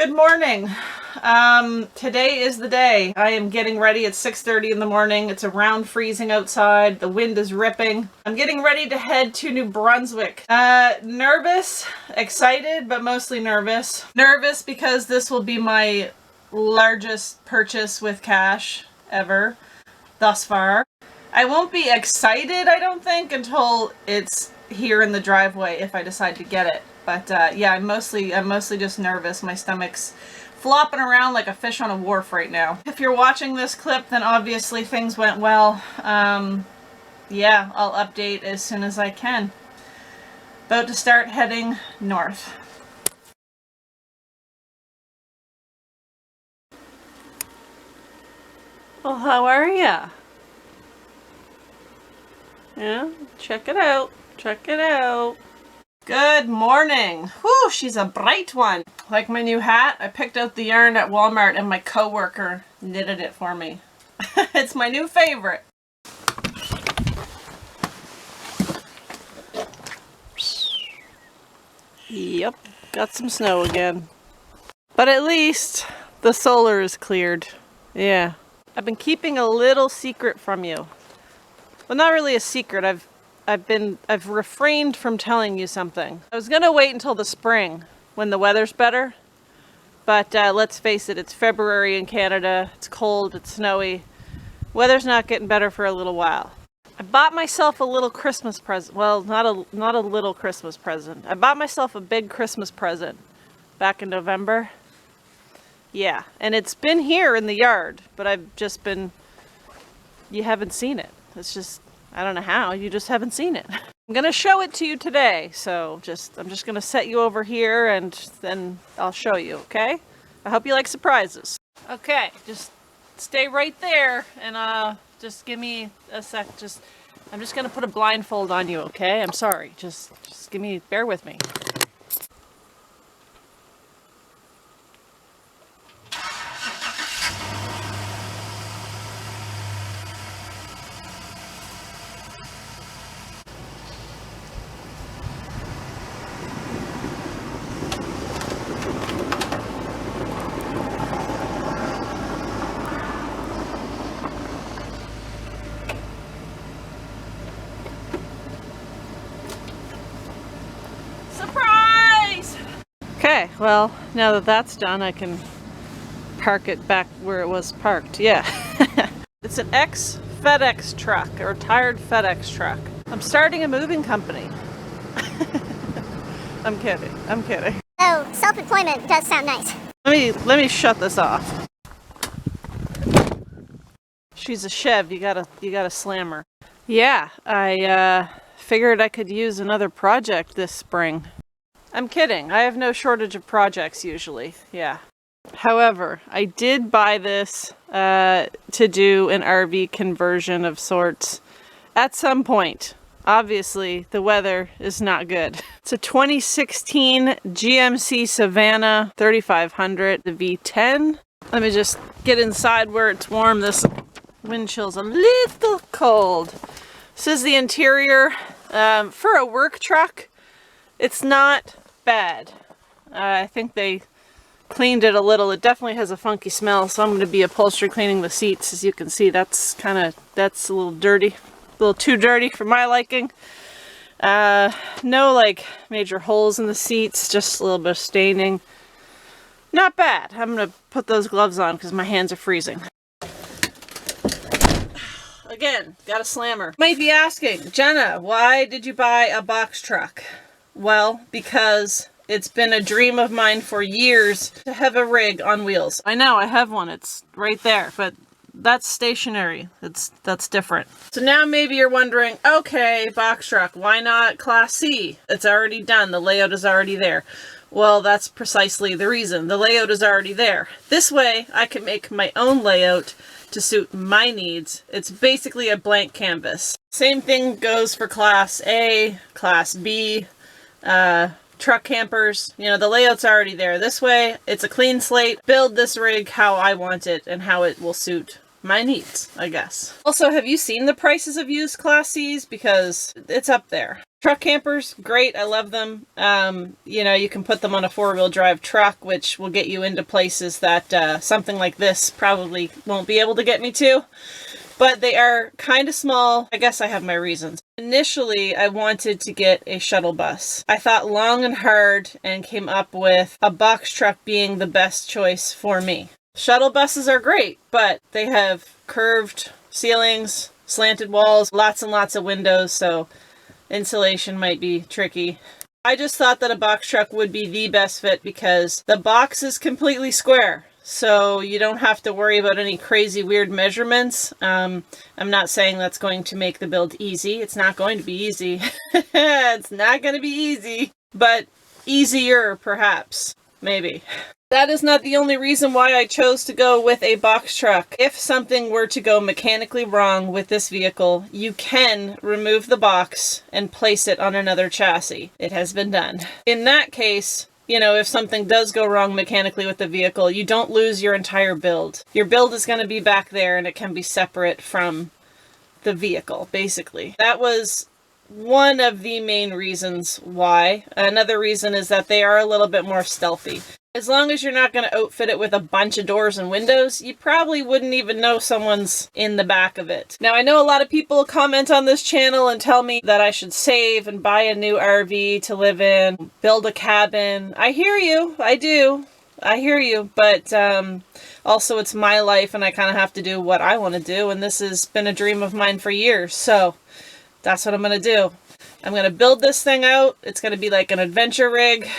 Good morning. Today is the day. I am getting ready. It's 6:30 in the morning. It's around freezing outside. The wind is ripping. I'm getting ready to head to New Brunswick. Nervous, excited, but mostly nervous. Nervous because this will be my largest purchase with cash ever thus far. I won't be excited, I don't think, until it's here in the driveway if I decide to get it. But yeah, I'm mostly just nervous. My stomach's flopping around like a fish on a wharf right now. If you're watching this clip, then obviously things went well. Yeah, I'll update as soon as I can. About to start heading north. Well, how are ya? Yeah, check it out. Check it out. Good morning. Whew, she's a bright one. Like my new hat, I picked out the yarn at Walmart and my coworker knitted it for me. It's my new favorite. Yep, got some snow again. But at least the solar is cleared. Yeah. I've been keeping a little secret from you. Well, not really a secret. I've refrained from telling you something. I was gonna wait until the spring when the weather's better, but let's face it, it's February in Canada. It's cold, it's snowy. Weather's not getting better for a little while. I bought myself a little Christmas present. Well, not a little Christmas present. I bought myself a big Christmas present back in November. Yeah, and it's been here in the yard, but you haven't seen it. It's just, I don't know how, you just haven't seen it. I'm gonna show it to you today, so I'm just gonna set you over here and then I'll show you, okay? I hope you like surprises. Okay, just stay right there and just give me a sec. I'm just gonna put a blindfold on you, okay? I'm sorry, just bear with me. Okay, well, now that that's done, I can park it back where it was parked. Yeah. It's an ex-FedEx truck, a retired FedEx truck. I'm starting a moving company. I'm kidding. I'm kidding. Oh, self-employment does sound nice. Let me shut this off. She's a Chev. You gotta slam her. Yeah, I figured I could use another project this spring. I'm kidding. I have no shortage of projects usually. Yeah. However, I did buy this to do an RV conversion of sorts at some point. Obviously, the weather is not good. It's a 2016 GMC Savannah 3500, the V10. Let me just get inside where it's warm. This wind chill's a little cold. This is the interior. For a work truck, it's not bad. I think they cleaned it a little. It definitely has a funky smell, so I'm going to be upholstery cleaning the seats. As you can see, that's a little dirty, a little too dirty for my liking. No like major holes in the seats, just a little bit of staining. Not bad. I'm going to put those gloves on because my hands are freezing. Again, got a slammer. Might be asking, Jenna, why did you buy a box truck? Well, because it's been a dream of mine for years to have a rig on wheels. I know, I have one. It's right there, but that's stationary. That's different. So now maybe you're wondering, okay, box truck, why not Class C? It's already done. The layout is already there. Well, that's precisely the reason. The layout is already there. This way, I can make my own layout to suit my needs. It's basically a blank canvas. Same thing goes for Class A, Class B, truck campers. You know, the layout's already there. This way, it's a clean slate. Build this rig how I want it and how it will suit my needs, I guess. Also, have you seen the prices of used Class C's? Because it's up there. Truck campers, great. I love them. You know, you can put them on a 4-wheel drive truck, which will get you into places that something like this probably won't be able to get me to. But they are kind of small. I guess I have my reasons. Initially, I wanted to get a shuttle bus. I thought long and hard and came up with a box truck being the best choice for me. Shuttle buses are great, but they have curved ceilings, slanted walls, lots and lots of windows, so insulation might be tricky. I just thought that a box truck would be the best fit because the box is completely square. So you don't have to worry about any crazy weird measurements. I'm not saying that's going to make the build easy. It's not going to be easy. It's not going to be easy, but easier perhaps, maybe. That is not the only reason why I chose to go with a box truck. If something were to go mechanically wrong with this vehicle, you can remove the box and place it on another chassis. It has been done. In that case, you know, if something does go wrong mechanically with the vehicle, you don't lose your entire build. Your build is going to be back there and it can be separate from the vehicle, basically. That was one of the main reasons why. Another reason is that they are a little bit more stealthy. As long as you're not going to outfit it with a bunch of doors and windows, you probably wouldn't even know someone's in the back of it. Now, I know a lot of people comment on this channel and tell me that I should save and buy a new RV to live in, build a cabin. I hear you. I do. I hear you. But also, it's my life and I kind of have to do what I want to do. And this has been a dream of mine for years. So that's what I'm going to do. I'm going to build this thing out. It's going to be like an adventure rig.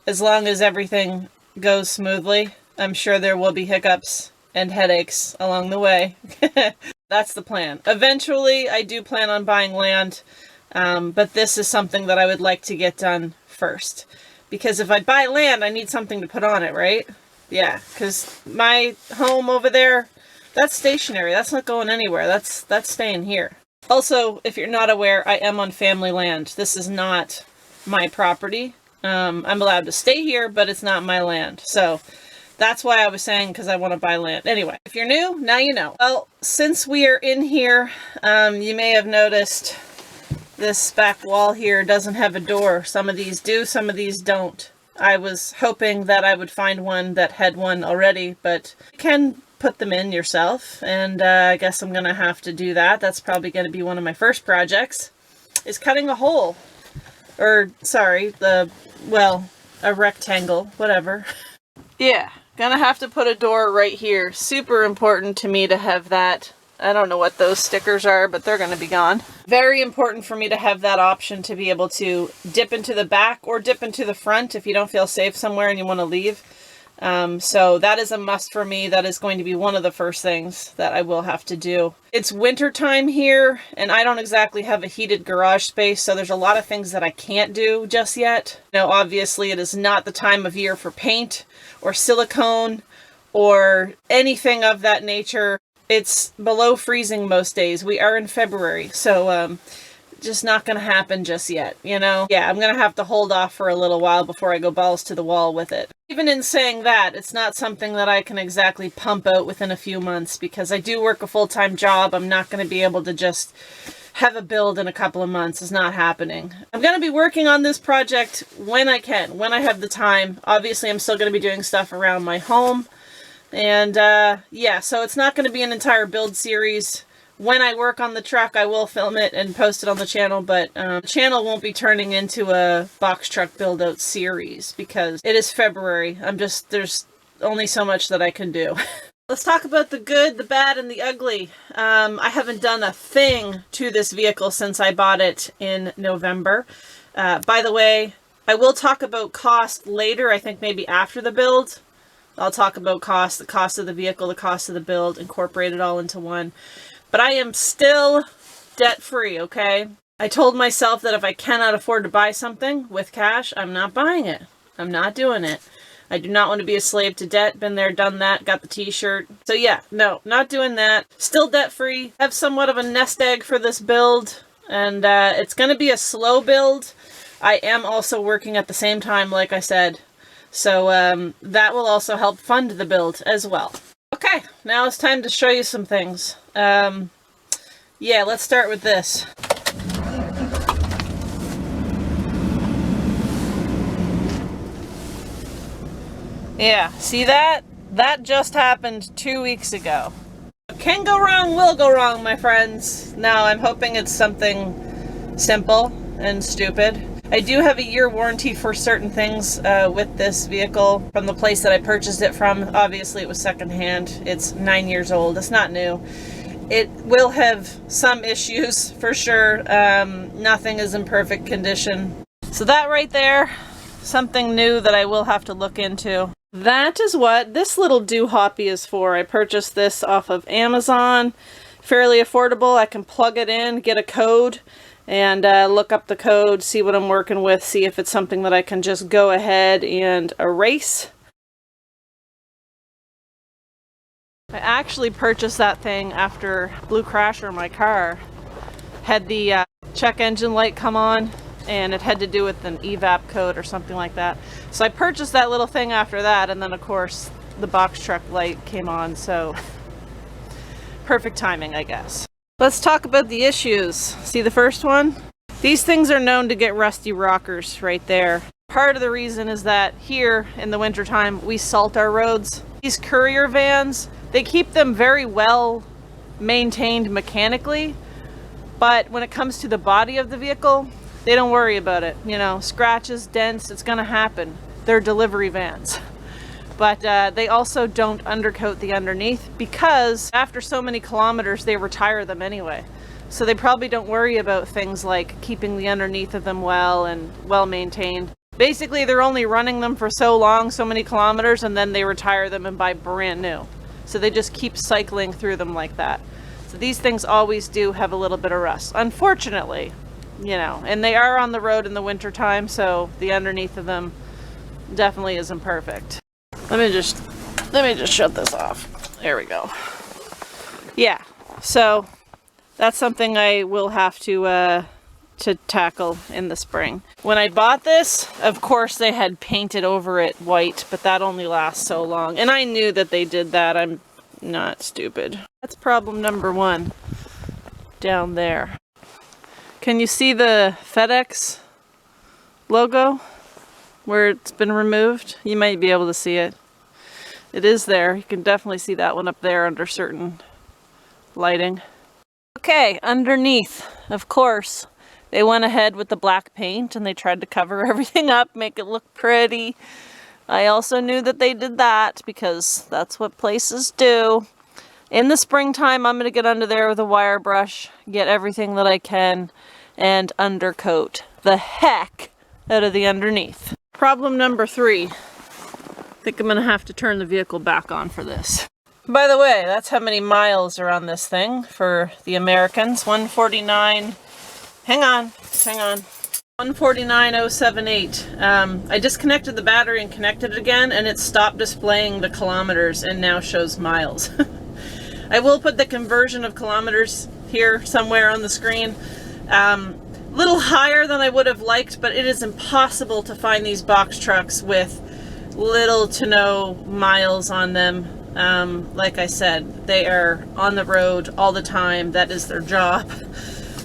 As long as everything goes smoothly. I'm sure there will be hiccups and headaches along the way. That's the plan. Eventually, I do plan on buying land, but this is something that I would like to get done first. Because if I buy land, I need something to put on it, right? Yeah, because my home over there, that's stationary. That's not going anywhere. That's staying here. Also, if you're not aware, I am on family land. This is not my property. I'm allowed to stay here, but it's not my land. So that's why I was saying, because I want to buy land. Anyway, if you're new, now you know. Well, since we are in here, you may have noticed this back wall here doesn't have a door. Some of these do, some of these don't. I was hoping that I would find one that had one already, but you can put them in yourself. And I guess I'm going to have to do that. That's probably going to be one of my first projects, is cutting a hole. Or, sorry, a rectangle, whatever. Yeah, gonna have to put a door right here. Super important to me to have that. I don't know what those stickers are, but they're gonna be gone. Very important for me to have that option to be able to dip into the back or dip into the front if you don't feel safe somewhere and you want to leave. So that is a must for me. That is going to be one of the first things that I will have to do. It's winter time here and I don't exactly have a heated garage space. So there's a lot of things that I can't do just yet. Now, obviously it is not the time of year for paint or silicone or anything of that nature. It's below freezing most days. We are in February. So, just not going to happen just yet, you know? Yeah, I'm going to have to hold off for a little while before I go balls to the wall with it. Even in saying that, it's not something that I can exactly pump out within a few months because I do work a full-time job. I'm not going to be able to just have a build in a couple of months. It's not happening. I'm going to be working on this project when I can, when I have the time. Obviously, I'm still going to be doing stuff around my home. And yeah, so it's not going to be an entire build series. When I work on the truck, I will film it and post it on the channel, but the channel won't be turning into a box truck build out series because it is February. There's only so much that I can do. Let's talk about the good, the bad, and the ugly. I haven't done a thing to this vehicle since I bought it in November. By the way, I will talk about cost later, I think maybe after the build. I'll talk about cost, the cost of the vehicle, the cost of the build, incorporate it all into one. But I am still debt-free, okay? I told myself that if I cannot afford to buy something with cash, I'm not buying it. I'm not doing it. I do not want to be a slave to debt. Been there, done that, got the t-shirt. So yeah, no, not doing that. Still debt-free. Have somewhat of a nest egg for this build. And it's going to be a slow build. I am also working at the same time, like I said. So that will also help fund the build as well. Okay, now it's time to show you some things. Yeah, let's start with this. Yeah, see that? That just happened 2 weeks ago. Can go wrong, will go wrong, my friends. Now, I'm hoping it's something simple and stupid. I do have a year warranty for certain things with this vehicle from the place that I purchased it from. Obviously, it was secondhand. It's 9 years old. It's not new. It will have some issues for sure. Nothing is in perfect condition. So that right there, something new that I will have to look into. That is what this little doohickey is for. I purchased this off of Amazon. Fairly affordable. I can plug it in, get a code, and look up the code, see what I'm working with, see if it's something that I can just go ahead and erase. I actually purchased that thing after Blue Crasher, my car, had the check engine light come on, and it had to do with an evap code or something like that. So I purchased that little thing after that, and then of course the box truck light came on, so perfect timing, I guess. Let's talk about the issues. See the first one? These things are known to get rusty rockers right there. Part of the reason is that here in the wintertime we salt our roads. These courier vans, they keep them very well maintained mechanically, but when it comes to the body of the vehicle, they don't worry about it. You know, scratches, dents, it's gonna happen. They're delivery vans. But they also don't undercoat the underneath because after so many kilometers, they retire them anyway. So they probably don't worry about things like keeping the underneath of them well and well maintained. Basically, they're only running them for so long, so many kilometers, and then they retire them and buy brand new. So they just keep cycling through them like that. So these things always do have a little bit of rust, unfortunately. You know, and they are on the road in the winter time, so the underneath of them definitely isn't perfect. Let me just shut this off. There we go. Yeah, so that's something I will have to tackle in the spring. When I bought this, of course they had painted over it white, but that only lasts so long. And I knew that they did that. I'm not stupid. That's problem number one down there. Can you see the FedEx logo where it's been removed? You might be able to see it. It is there. You can definitely see that one up there under certain lighting. Okay, underneath, of course, they went ahead with the black paint and they tried to cover everything up, make it look pretty. I also knew that they did that because that's what places do. In the springtime, I'm going to get under there with a wire brush, get everything that I can, and undercoat the heck out of the underneath. Problem number 3. I think I'm going to have to turn the vehicle back on for this. By the way, that's how many miles are on this thing for the Americans. 149. Hang on. 149,078. I disconnected the battery and connected it again, and it stopped displaying the kilometers and now shows miles. I will put the conversion of kilometers here somewhere on the screen. Little higher than I would have liked, but it is impossible to find these box trucks with little to no miles on them. Like I said, they are on the road all the time. That is their job.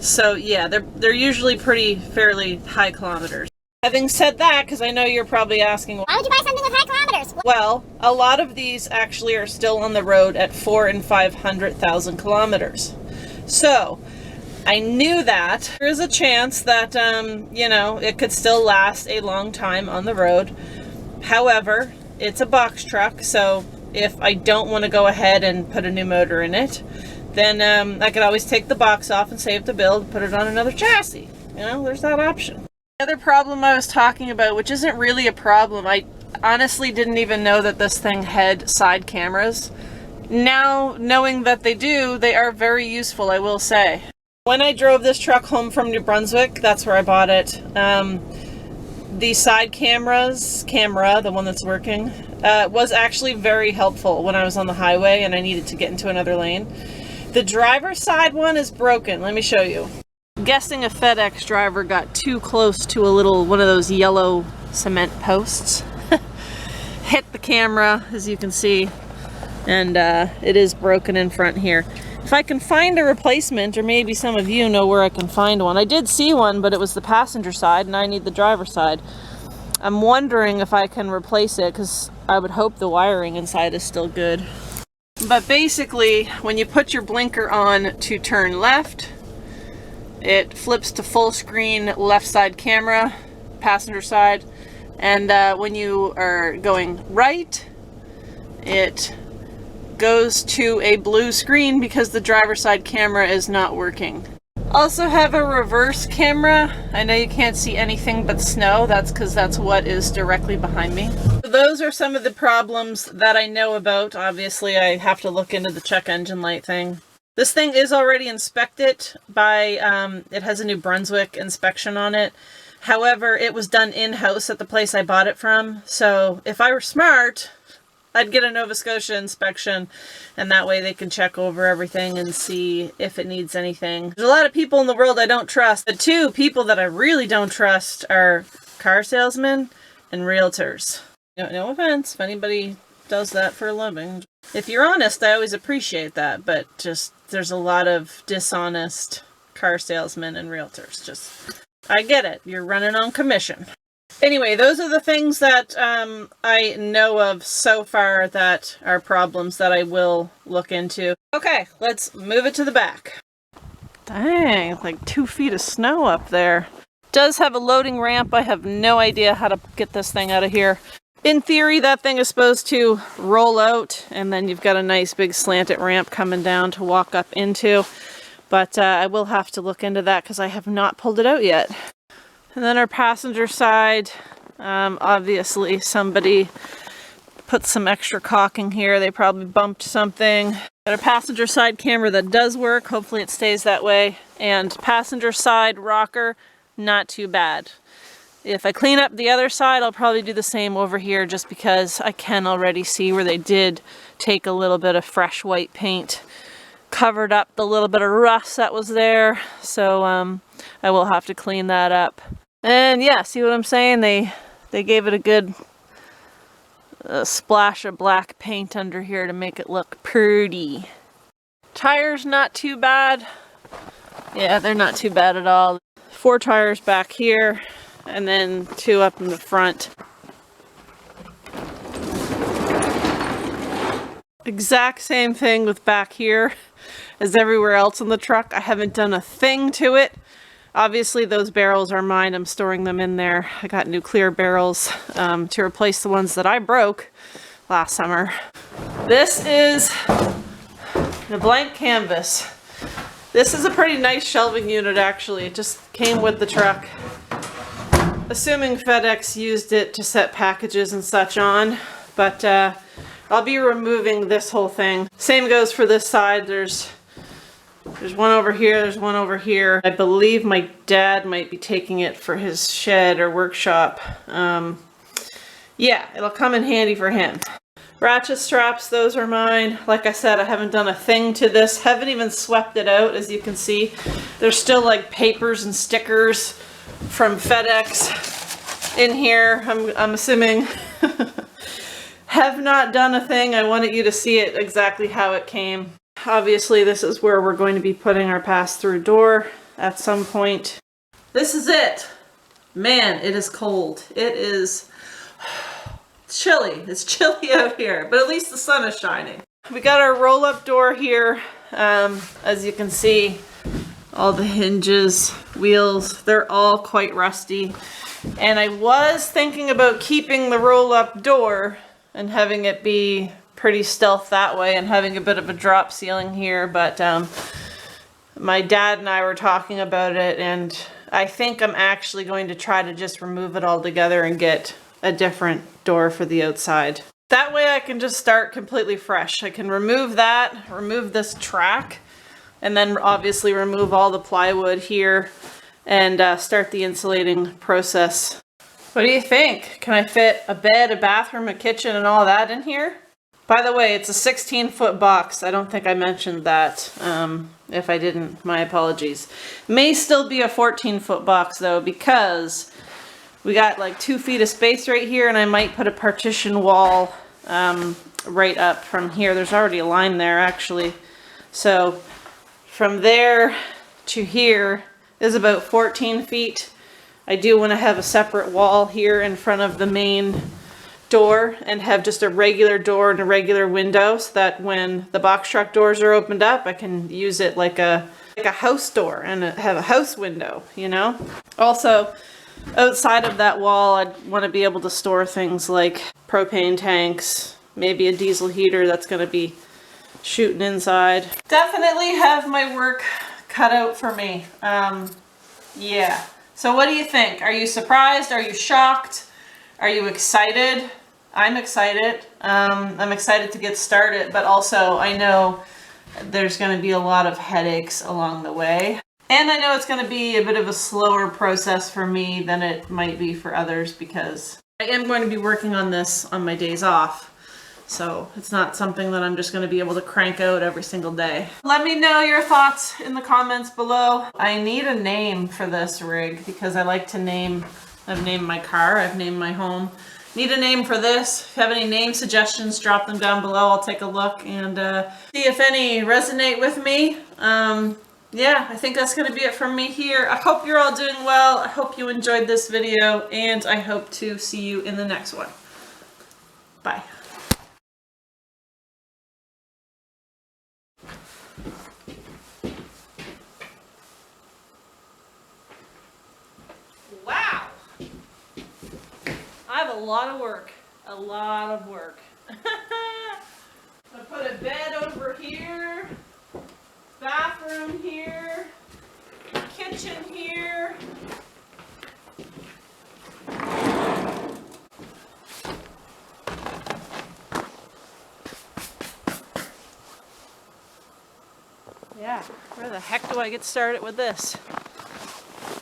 So yeah, they're usually fairly high kilometers. Having said that, because I know you're probably asking, Why would you buy something with high kilometers? well, a lot of these actually are still on the road at 400,000 and 500,000 kilometers. So I knew that there is a chance that, you know, it could still last a long time on the road. However, it's a box truck, so if I don't want to go ahead and put a new motor in it, then I could always take the box off and save the build, put it on another chassis. You know, there's that option. The other problem I was talking about, which isn't really a problem, I honestly didn't even know that this thing had side cameras. Now, knowing that they do, they are very useful, I will say. When I drove this truck home from New Brunswick, that's where I bought it, the side camera, the one that's working, was actually very helpful when I was on the highway and I needed to get into another lane. The driver's side one is broken. Let me show you. I'm guessing a FedEx driver got too close to one of those yellow cement posts. Hit the camera, as you can see, and it is broken in front here. If I can find a replacement, or maybe some of you know where I can find one. I did see one, but it was the passenger side and I need the driver's side. I'm wondering if I can replace it because I would hope the wiring inside is still good. But basically, when you put your blinker on to turn left, it flips to full screen left side camera, passenger side. And when you are going right, it goes to a blue screen because the driver's side camera is not working. Also have a reverse camera. I know you can't see anything but snow. That's because that's what is directly behind me. So those are some of the problems that I know about. Obviously, I have to look into the check engine light thing. This thing is already inspected by, it has a New Brunswick inspection on it. However, it was done in-house at the place I bought it from. So if I were smart, I'd get a Nova Scotia inspection, and that way they can check over everything and see if it needs anything. There's a lot of people in the world I don't trust. The two people that I really don't trust are car salesmen and realtors. No offense if anybody does that for a living. If you're honest, I always appreciate that, but just there's a lot of dishonest car salesmen and realtors. I get it. You're running on commission. Anyway, those are the things that I know of so far that are problems that I will look into. Okay, let's move it to the back. Dang, like 2 feet of snow up there. Does have a loading ramp. I have no idea how to get this thing out of here. In theory, that thing is supposed to roll out, and then you've got a nice big slanted ramp coming down to walk up into. But I will have to look into that because I have not pulled it out yet. And then our passenger side, obviously somebody put some extra caulking here. They probably bumped something. Got a passenger side camera that does work. Hopefully it stays that way. And passenger side rocker, not too bad. If I clean up the other side, I'll probably do the same over here just because I can already see where they did take a little bit of fresh white paint, covered up the little bit of rust that was there. So I will have to clean that up. And yeah, see what I'm saying? They gave it a good splash of black paint under here to make it look pretty. Tires not too bad. Yeah, they're not too bad at all. 4 tires back here and then 2 up in the front. Exact same thing with back here as everywhere else in the truck. I haven't done a thing to it. Obviously those barrels are mine. I'm storing them in there. I got new clear barrels to replace the ones that I broke last summer. This is the blank canvas. This is a pretty nice shelving unit actually. It just came with the truck. Assuming FedEx used it to set packages and such on, but I'll be removing this whole thing. Same goes for this side. There's one over here, there's one over here. I believe my dad might be taking it for his shed or workshop. Yeah, it'll come in handy for him. Ratchet straps, those are mine. Like I said, I haven't done a thing to this. Haven't even swept it out, as you can see. There's still like papers and stickers from FedEx in here, I'm assuming. Have not done a thing. I wanted you to see it exactly how it came. Obviously, this is where we're going to be putting our pass-through door at some point. This is it. Man, it is cold. It is chilly. It's chilly out here, but at least the sun is shining. We got our roll-up door here. As you can see, all the hinges, wheels, they're all quite rusty. And I was thinking about keeping the roll-up door and having it be pretty stealth that way and having a bit of a drop ceiling here, but my dad and I were talking about it, and I think I'm actually going to try to just remove it all together and get a different door for the outside. That way I can just start completely fresh. I can remove that, remove this track, and then obviously remove all the plywood here and start the insulating process. What do you think? Can I fit a bed, a bathroom, a kitchen, and all that in here? By the way, it's a 16-foot box. I don't think I mentioned that. If I didn't, my apologies. May still be a 14-foot box though, because we got like 2 feet of space right here, and I might put a partition wall right up from here. There's already a line there actually. So from there to here is about 14 feet. I do want to have a separate wall here in front of the main door and have just a regular door and a regular window so that when the box truck doors are opened up, I can use it like a house door and have a house window, you know? Also, outside of that wall, I'd want to be able to store things like propane tanks, maybe a diesel heater that's going to be shooting inside. Definitely have my work cut out for me. Yeah. So what do you think? Are you surprised? Are you shocked? Are you excited? I'm excited. I'm excited to get started, but also I know there's going to be a lot of headaches along the way. And I know it's going to be a bit of a slower process for me than it might be for others because I am going to be working on this on my days off. So it's not something that I'm just going to be able to crank out every single day. Let me know your thoughts in the comments below. I need a name for this rig because I like to name. I've named my car, I've named my home. Need a name for this. If you have any name suggestions, drop them down below. I'll take a look and see if any resonate with me. Yeah, I think that's going to be it from me here. I hope you're all doing well. I hope you enjoyed this video, and I hope to see you in the next one. Bye. Wow! I have a lot of work. A lot of work. I put a bed over here, bathroom here, kitchen here. Yeah, where the heck do I get started with this?